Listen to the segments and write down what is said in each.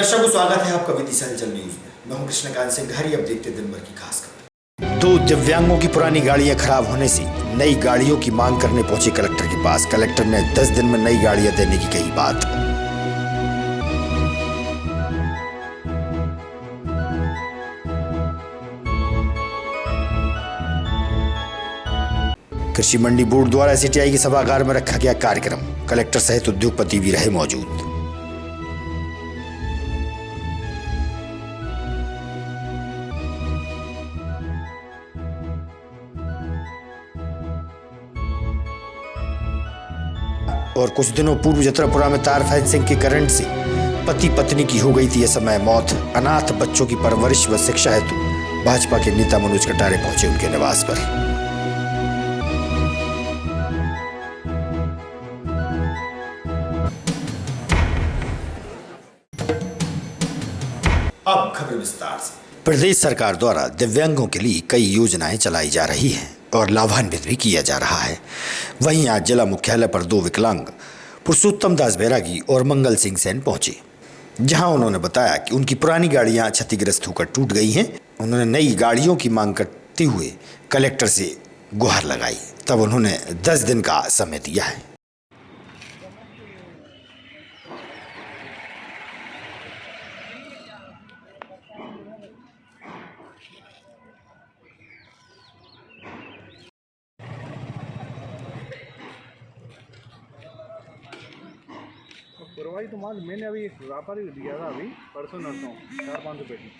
दर्शकों, स्वागत है आपका विदिशा न्यूज में। मैं हूं कृष्णकांत सिंह। अब देखते दिन भर की खास खबर। दो दिव्यांगों की पुरानी गाड़ियां खराब होने से नई गाड़ियों की मांग करने पहुंचे कलेक्टर के पास। कलेक्टर ने 10 दिन में नई गाड़ियां देने की कही बात। कृषि मंडी बोर्ड द्वारा सीटीआई के सभागार में रखा गया कार्यक्रम। कलेक्टर सहित उद्योगपति भी रहे मौजूद। और कुछ दिनों पूर्व जतरापुरा में तार फेंसिंग के करंट से पति पत्नी की हो गई थी समय मौत। अनाथ बच्चों की परवरिश व शिक्षा हेतु भाजपा के नेता मनोज कटारे पहुंचे उनके निवास पर। अब खबर विस्तार से। प्रदेश सरकार द्वारा दिव्यांगों के लिए कई योजनाएं चलाई जा रही हैं और लाभान्वित भी किया जा रहा है। वहीं आज जिला मुख्यालय पर दो विकलांग पुरुषोत्तम दास बैरागी और मंगल सिंह सेन पहुंचे, जहां उन्होंने बताया कि उनकी पुरानी गाड़ियां क्षतिग्रस्त होकर टूट गई हैं। उन्होंने नई गाड़ियों की मांग करते हुए कलेक्टर से गुहार लगाई। तब उन्होंने 10 दिन का समय दिया है। करवाई तो माल मैंने अभी व्यापारी दिया था, अभी परसों नरसों 4-5 पेटी।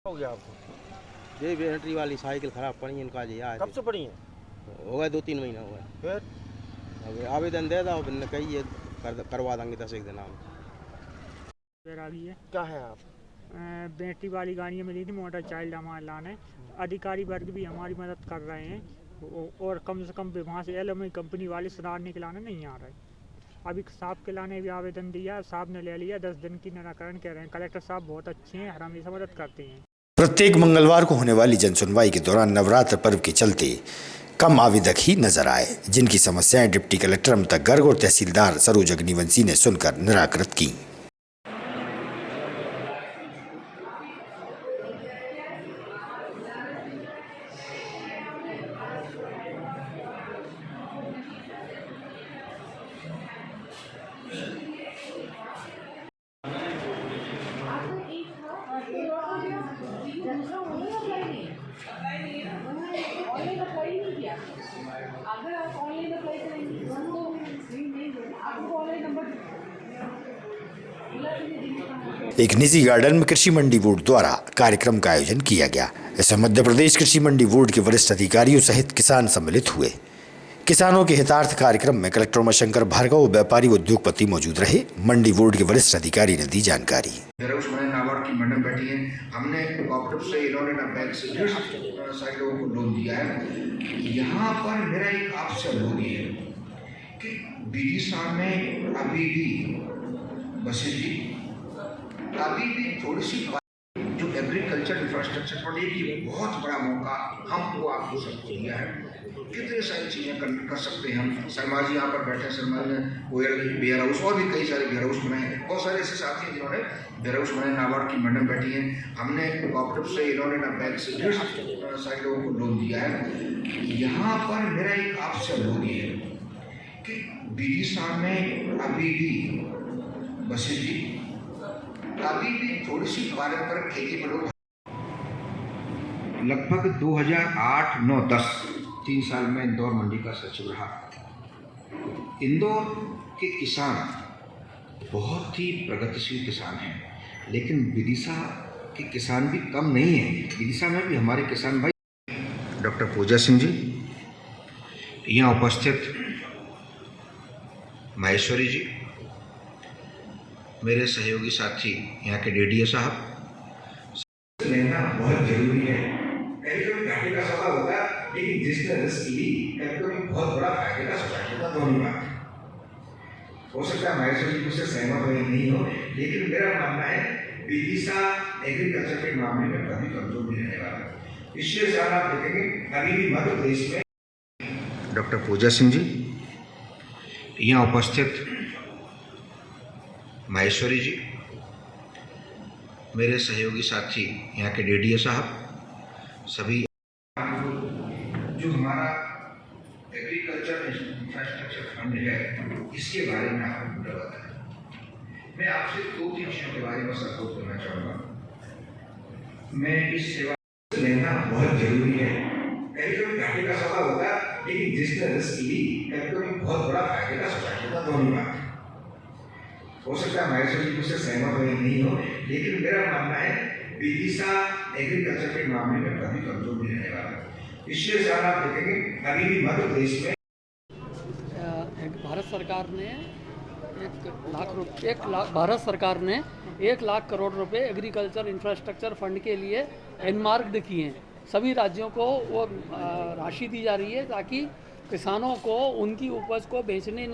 हो गया आपको? ये बैटरी वाली साइकिल खराब पड़ी है इनका जी। आज कब से पड़ी है? हो गए 2-3 महीना हो गए। फिर अब आवेदन दे दो, कही है करवा देंगे 10-1 दिन में। बैरागी है। क्या है आप? बैटरी वाली गाड़ियाँ मिली थी मोटर चाइल्ड हमारे लाने। अधिकारी वर्ग भी हमारी मदद कर रहे हैं और कम से कम वहाँ से LMI कंपनी वाले सुधारने के लाने नहीं आ रहे। अभी साहब के लाने भी आवेदन दिया, साहब ने ले लिया। 10 दिन की निराकरण कह रहे हैं। कलेक्टर साहब बहुत अच्छे हैं, हमेशा मदद करते हैं। प्रत्येक मंगलवार को होने वाली जनसुनवाई के दौरान नवरात्र पर्व के चलते कम आवेदक ही नजर आए, जिनकी समस्याएं डिप्टी कलेक्टर अमिता गर्ग और तहसीलदार सरोज अग्निवंशी ने सुनकर निराकृत की। अगर आप ऑनलाइन अप्लाई करेंगे तो आपको ऑनलाइन नंबर एक निजी गार्डन में कृषि मंडी बोर्ड द्वारा कार्यक्रम का आयोजन किया गया। इसमें मध्य प्रदेश कृषि मंडी बोर्ड के वरिष्ठ अधिकारियों सहित किसान सम्मिलित हुए। किसानों के हितार्थ कार्यक्रम में कलेक्टर उमाशंकर भार्गव, व्यापारी व उद्योगपति मौजूद रहे। मंडी बोर्ड के वरिष्ठ अधिकारी ने दी जानकारी। नाबार्ड की मैडम बैठी है। हमने कोऑपरेटिव से इन्होंने बैंक से 150 लोगों को लोन दिया है। यहाँ पर मेरा एक आपसे अनुरोध है कि विदिशा में अभी भी बसें जी अभी भी थोड़ी सी जो एग्रीकल्चर इंफ्रास्ट्रक्चर पर एक बहुत बड़ा मौका हमको आपको सबको दिया है। कितनी सारी चीज़ें कर सकते हैं हम। शर्मा जी यहाँ पर बैठे, शर्मा ने वेयर हाउस और भी कई सारे वेयर हाउस बनाए हैं। बहुत सारे ऐसे साथी हैं जिन्होंने वेयर हाउस बनाए। नाबार्ड की मैडम बैठी है। हमने कोऑपरेटिव से इन्होंने बैंक से 150 लोगों को लोन दिया है। यहाँ पर मेरा एक आपसे अनुरोध है कि विदिशा में अभी भी बसें जी अभी भी थोड़ी सी पारंपरिक खेती में लोग लगभग 2008-9-10 3 साल में इंदौर मंडी का सचिव रहा। इंदौर के किसान बहुत ही प्रगतिशील किसान हैं, लेकिन विदिशा के किसान भी कम नहीं हैं। विदिशा में भी हमारे किसान भाई डॉक्टर पूजा सिंह जी, यहाँ उपस्थित माहेश्वरी जी, मेरे सहयोगी साथी यहाँ के डीडीओ साहब, लेना बहुत जरूरी है। कभी कभी घाटे का सवाल होता है, लेकिन जिसने रिस्क ली कभी कभी बहुत बड़ा फायदे का सवाल होता, दोनों बात हो सकता है। माहेश्वरी जी मुझसे सहमत हुए नहीं हो, लेकिन मेरा मानना है विदिशा एग्रीकल्चर के मामले में कभी कमजोर नहीं रहने वाला। पिछले साल आप देखेंगे अभी भी मध्य प्रदेश में डॉक्टर पूजा सिंह जी, यहाँ उपस्थित माहेश्वरी जी, मेरे सहयोगी साथी यहाँ के डीडीओ साहब, सभी जो हमारा एग्रीकल्चर इंफ्रास्ट्रक्चर फंड है इसके बारे में आपको पूरा बताया। मैं आपसे 2-3 चीजों के बारे में सपोर्ट करना चाहूँगा। मैं इस सेवा लेना बहुत जरूरी है। कभी कभी घाटे का सवाल होता है, लेकिन जिसने रिस्क ली कभी कभी बहुत बड़ा फायदे का सवाल होता, दोनों बात हो सकता है। माहेश्वरी जी मुझसे सहमत हुए नहीं हो, लेकिन मेरा मानना है विदिशा एग्रीकल्चर के मामले में कभी कमजोर नहीं रहने वाला। पिछले साल आप देखेंगे अभी भी मध्य प्रदेश में भारत सरकार ने 1 लाख करोड़ रुपए एग्रीकल्चर इंफ्रास्ट्रक्चर फंड के लिए एनमार्क्ड किए हैं। सभी राज्यों को वो राशि दी जा रही है ताकि किसानों को उनकी उपज को बेचने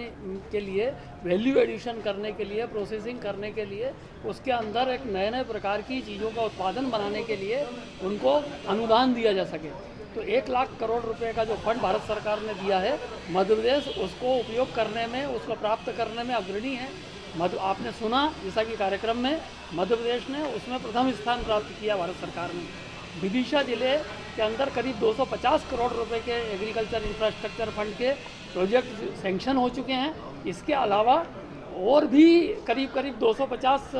के लिए, वैल्यू एडिशन करने के लिए, प्रोसेसिंग करने के लिए, उसके अंदर एक नए नए प्रकार की चीज़ों का उत्पादन बनाने के लिए उनको अनुदान दिया जा सके। तो 1 लाख करोड़ रुपए का जो फंड भारत सरकार ने दिया है, मध्य प्रदेश उसको उपयोग करने में, उसको प्राप्त करने में अग्रणी है। आपने सुना जैसा कि कार्यक्रम में मध्य प्रदेश ने उसमें प्रथम स्थान प्राप्त किया भारत सरकार ने। विदिशा जिले के अंदर करीब 250 करोड़ रुपए के एग्रीकल्चर इंफ्रास्ट्रक्चर फंड के प्रोजेक्ट सैंक्शन हो चुके हैं। इसके अलावा और भी करीब 250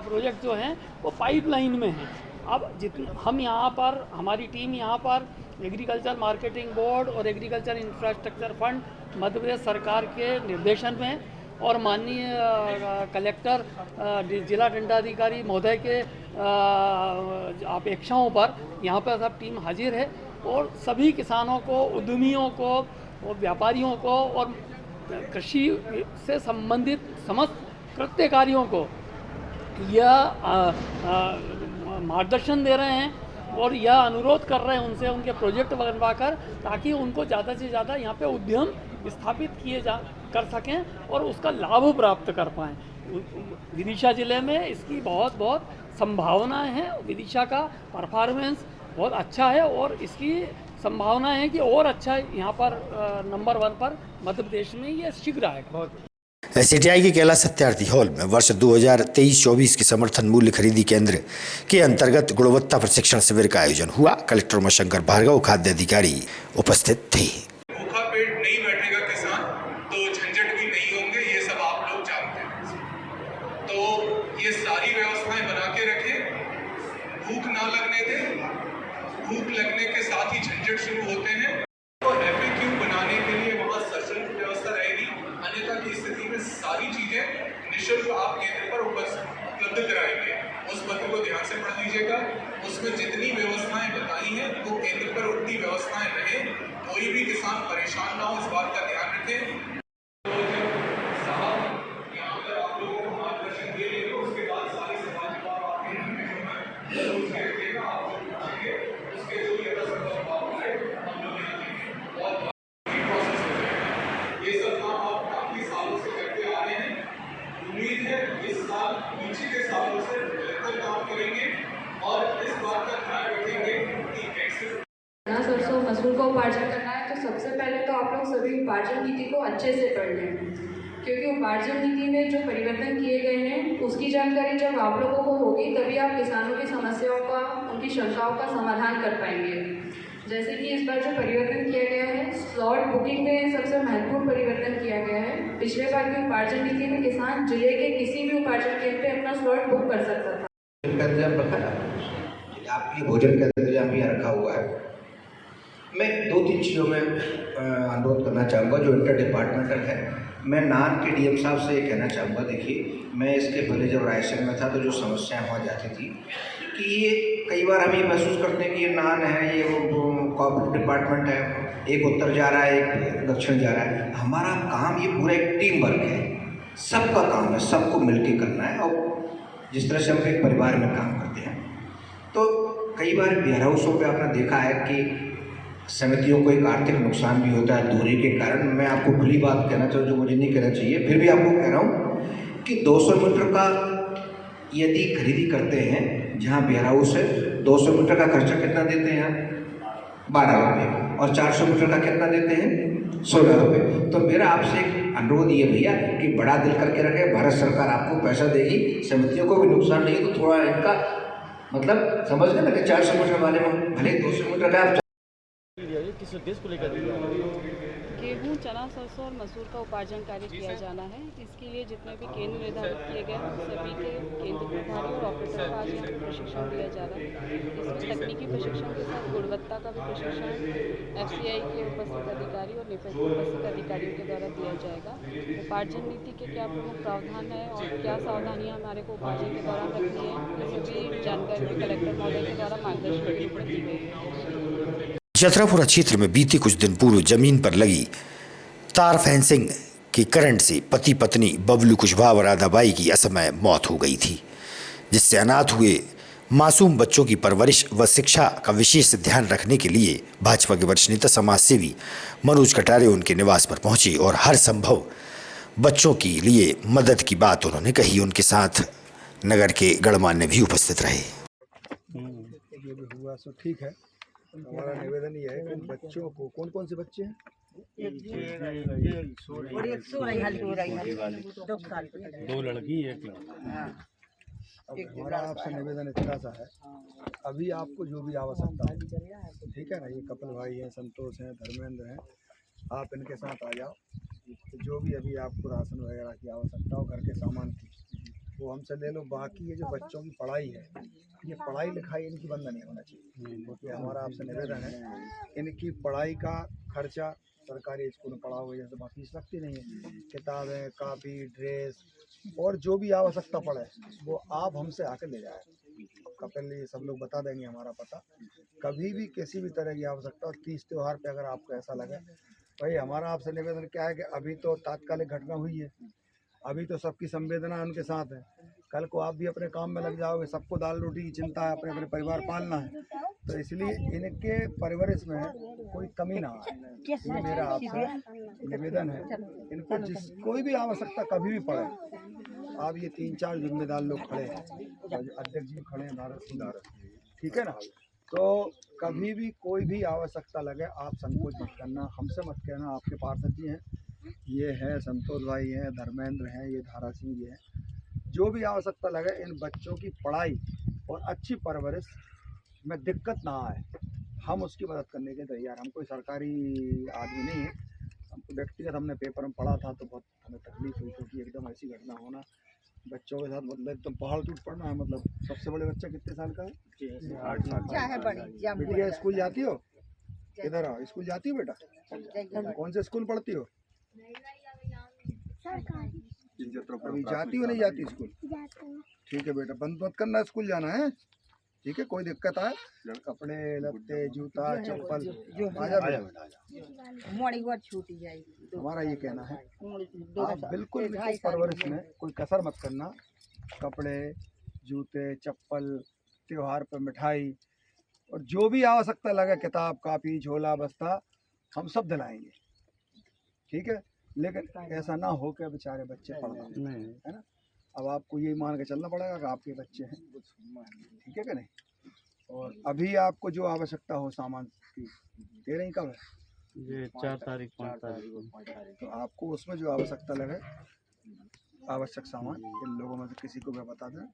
प्रोजेक्ट जो हैं वो पाइपलाइन में हैं। अब हम यहाँ पर, हमारी टीम यहाँ पर एग्रीकल्चर मार्केटिंग बोर्ड और agriculture infrastructure fund Madhya Pradesh सरकार के निर्देशन में और माननीय कलेक्टर, जिला दंडाधिकारी महोदय के अपेक्षाओं पर यहाँ पर सब टीम हाजिर है और सभी किसानों को, उद्यमियों को और व्यापारियों को और कृषि से संबंधित समस्त कृत्यकारियों को यह मार्गदर्शन दे रहे हैं और यह अनुरोध कर रहे हैं उनसे, उनके प्रोजेक्ट बनवाकर, ताकि उनको ज़्यादा से ज़्यादा यहाँ पे उद्यम स्थापित कर सकें और उसका लाभ प्राप्त कर पाएँ। विदिशा ज़िले में इसकी बहुत संभावनाएं हैं। विदिशा का परफॉर्मेंस बहुत अच्छा है और इसकी संभावना है कि और अच्छा यहाँ पर नंबर 1 पर मध्य प्रदेश में ये शीघ्र आएगा। एसएटीआई के कैलाश सत्यार्थी हॉल में वर्ष 2023-24 के समर्थन मूल्य खरीदी केंद्र के अंतर्गत गुणवत्ता प्रशिक्षण शिविर का आयोजन हुआ। कलेक्टर उमाशंकर भार्गव, खाद्य अधिकारी उपस्थित थे। भूखा पेट नहीं बैठेगा किसान तो झंझट भी नहीं होंगे, ये सब आप लोग जानते हैं। तो ये सारी व्यवस्थाएं बना के रखें, भूख ना लगने दें। भूख लगने के साथ ही झंझट शुरू होते हैं। तो FAQ बनाने के लिए वहाँ सशुल्क व्यवस्था रहेगी, अन्यथा की स्थिति में सारी चीजें निःशुल्क आप केंद्र पर उपलब्ध कराएंगे। उस पत्र को ध्यान से पढ़ लीजिएगा। उसमें जितनी व्यवस्थाएं बताई हैं वो केंद्र पर उतनी व्यवस्थाएं रहे, कोई भी किसान परेशान ना हो, इस बात का ध्यान रखें। साहब यहाँ पर आप लोगों को मार्गदर्शन दे लेंगे, उसके बाद सारी समाज को आपके उसके रखिएगा, आप जो पूछेंगे उसके जो यथासंभव भाव है हम लोग यहाँ देंगे और प्रोसेस हो जाएगा। ये सब काम आप काफी सालों से करते आ रहे हैं। उम्मीद है इस साल पीछे के सालों से बेहतर काम करेंगे और इस बात का ध्यान रखेंगे कि सरसों मसूर का उपार्जन करना है तो सबसे पहले तो आप लोग सभी उपार्जन नीति को अच्छे से पढ़ लें, क्योंकि उपार्जन नीति में जो परिवर्तन किए गए हैं उसकी जानकारी जब आप लोगों को होगी तभी आप किसानों की समस्याओं का, उनकी शंकाओं का समाधान कर पाएंगे। जैसे कि इस बार जो परिवर्तन किया गया है, स्लॉट बुकिंग में सबसे महत्वपूर्ण परिवर्तन किया गया है। पिछले बार की उपार्जन नीति में किसान जिले के किसी भी उपार्जन केंद्र पे अपना स्लॉट बुक कर सकता था। आपकी भोजन का इंतजाम यहाँ रखा हुआ है। मैं 2-3 चीज़ों में अनुरोध करना चाहूँगा जो इंटर डिपार्टमेंटल है। मैं नान के डीएम साहब से ये कहना चाहूँगा, देखिए मैं इसके पहले जब रायसेन में था तो जो समस्याएं हो जाती थी कि ये कई बार हम ये महसूस करते हैं कि ये नान है, ये कोऑपरेटिव डिपार्टमेंट है, एक उत्तर जा रहा है, एक दक्षिण जा रहा है। हमारा काम ये पूरा एक टीम वर्क है, सबका काम है, सबको मिलके करना है। और जिस तरह से हम एक परिवार में काम करते हैं, तो कई बार वेयर हाउसों पर आपने देखा है कि समितियों को एक आर्थिक नुकसान भी होता है दूरी के कारण। मैं आपको खुली बात कहना चाहूँ जो मुझे नहीं कहना चाहिए, फिर भी आपको कह रहा हूँ कि 200 मीटर का यदि खरीदी करते हैं, जहाँ वेयर हाउस है, 200 मीटर का खर्चा कितना देते हैं आप? 12 रुपये। और 400 मीटर का कितना देते हैं? 16 रुपये। तो मेरा आपसे एक अनुरोध ये भैया कि बड़ा दिल करके रखें, भारत सरकार आपको पैसा देगी, समितियों को भी नुकसान नहीं, तो थोड़ा इनका मतलब समझ गए ना कि 400 मीटर वाले में भले 200 मीटर का आप किस उद्देश्य को लेकर गेहूँ, चना, सरसों और मसूर का उपार्जन कार्य किया जाना है। इसके लिए जितने भी केंद्र निर्धारित किए गए हैं सभी के केंद्र प्रभारी और ऑपरेटर को आज यहाँ पर प्रशिक्षण दिया जा रहा है। इसमें तकनीकी प्रशिक्षण के साथ गुणवत्ता का भी प्रशिक्षण FCI के उपस्थित अधिकारी और उपस्थित अधिकारियों के द्वारा दिया जाएगा। उपार्जन नीति के क्या प्रमुख प्रावधान है और क्या सावधानियाँ हमारे को उपार्जन के दौरान रखनी है, ये सभी जानकारी कलेक्टर महोदय के द्वारा मार्गदर्शन के रूप में दी गई है। जतरापुरा क्षेत्र में बीते कुछ दिन पूर्व जमीन पर लगी तार फेंसिंग की करंट से पति पत्नी बबलू कुशवाहा और राधाबाई की असमय मौत हो गई थी, जिससे अनाथ हुए मासूम बच्चों की परवरिश व शिक्षा का विशेष ध्यान रखने के लिए भाजपा के वरिष्ठ नेता समाज सेवी मनोज कटारे उनके निवास पर पहुंचे और हर संभव बच्चों के लिए मदद की बात उन्होंने कही। उनके साथ नगर के गणमान्य भी उपस्थित रहे। ये भी हुआ सो ठीक है। हमारा निवेदन ये है कि बच्चों को, कौन कौन से बच्चे हैं? दो लड़की एक लड़का। अब हमारा आपसे निवेदन इतना सा है, अभी आपको जो भी आवश्यकता है, ठीक है ना, ये कपिल भाई हैं, संतोष हैं, धर्मेंद्र हैं, आप इनके साथ आ जाओ। तो जो भी अभी आपको राशन वगैरह की आवश्यकता हो, घर के सामान की, वो हमसे ले लो। बाकी ये जो बच्चों की पढ़ाई है, ये पढ़ाई लिखाई इनकी बंद नहीं होना चाहिए। ये हमारा आपसे निवेदन है। इनकी पढ़ाई का खर्चा सरकारी स्कूल में पढ़ा हुआ जैसे वहाँ फीस लगती नहीं है, किताबें, कापी, ड्रेस और जो भी आवश्यकता पड़े वो आप हमसे आकर ले जाए। कपिल ये सब लोग बता देंगे हमारा पता। कभी भी किसी भी तरह की आवश्यकता और तीज त्यौहार पे अगर आपको ऐसा लगे, भाई हमारा आपसे निवेदन क्या है कि अभी तो तात्कालिक घटना हुई है, अभी तो सबकी संवेदना उनके साथ है। कल को आप भी अपने काम में लग जाओगे, सबको दाल रोटी की चिंता है, अपने अपने परिवार पालना है, तो इसलिए इनके परवरिश में कोई कमी ना आए, ये मेरा आपसे निवेदन है। इनको जिस कोई भी आवश्यकता कभी भी पड़े, आप ये 3-4 जिम्मेदार लोग खड़े हैं, अध्यक्ष जी खड़े हैं, भारत, ठीक है ना, तो कभी भी कोई भी आवश्यकता लगे आप संकोच मत करना, हमसे मत कहना। आपके पार्षद जी हैं, ये है संतोष भाई हैं, धर्मेंद्र हैं, ये धारा सिंह जी हैं, जो भी आवश्यकता लगे इन बच्चों की पढ़ाई और अच्छी परवरिश में दिक्कत ना आए, हम उसकी मदद करने के तैयार। हम कोई सरकारी आदमी नहीं है, हमको व्यक्तिगत हमने पेपर में पढ़ा था तो बहुत हमें तकलीफ हुई, क्योंकि एकदम ऐसी घटना होना बच्चों के साथ, मतलब एकदम पहाड़ टूट पड़ना है। मतलब सबसे बड़े बच्चा कितने साल का है? 8 साल। बेटिया स्कूल जाती हो? इधर आओ, स्कूल जाती हो बेटा? कौन से स्कूल पढ़ती हो? अभी जाती हो नहीं जाती स्कूल? ठीक है बेटा, बंद मत करना स्कूल जाना है, ठीक है। कोई दिक्कत आए, कपड़े लत्ते जूता चप्पल छूटी जाएगी। हमारा ये कहना है आप बिल्कुल परवरिश में कोई कसर मत करना। कपड़े जूते चप्पल, त्योहार पर मिठाई और जो भी आवश्यकता लगे, किताब कापी झोला बस्ता, हम सब दिलाएंगे, ठीक है। लेकिन ऐसा ना हो कि बेचारे बच्चे पढ़ नहीं, है ना। अब आपको ये मान के चलना पड़ेगा कि आपके बच्चे हैं, ठीक है कि नहीं। और अभी आपको जो आवश्यकता हो सामान की, दे रही कब है? ये 4 तारीख 5 तारीख। तो आपको उसमें जो आवश्यकता लगे, आवश्यक सामान, इन लोगों में से किसी को भी बता दें,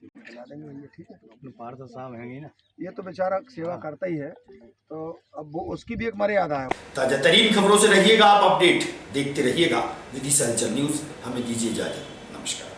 दिला देंगे भैया, ठीक है। पार्षद साहब हैं ना, ये तो बेचारा सेवा करता ही है, तो अब वो उसकी भी एक मर्यादा है। ताजा तरीन खबरों से रहिएगा आप अपडेट, देखते रहिएगा विदिशा हलचल न्यूज। हमें दीजिए इजाजत, नमस्कार।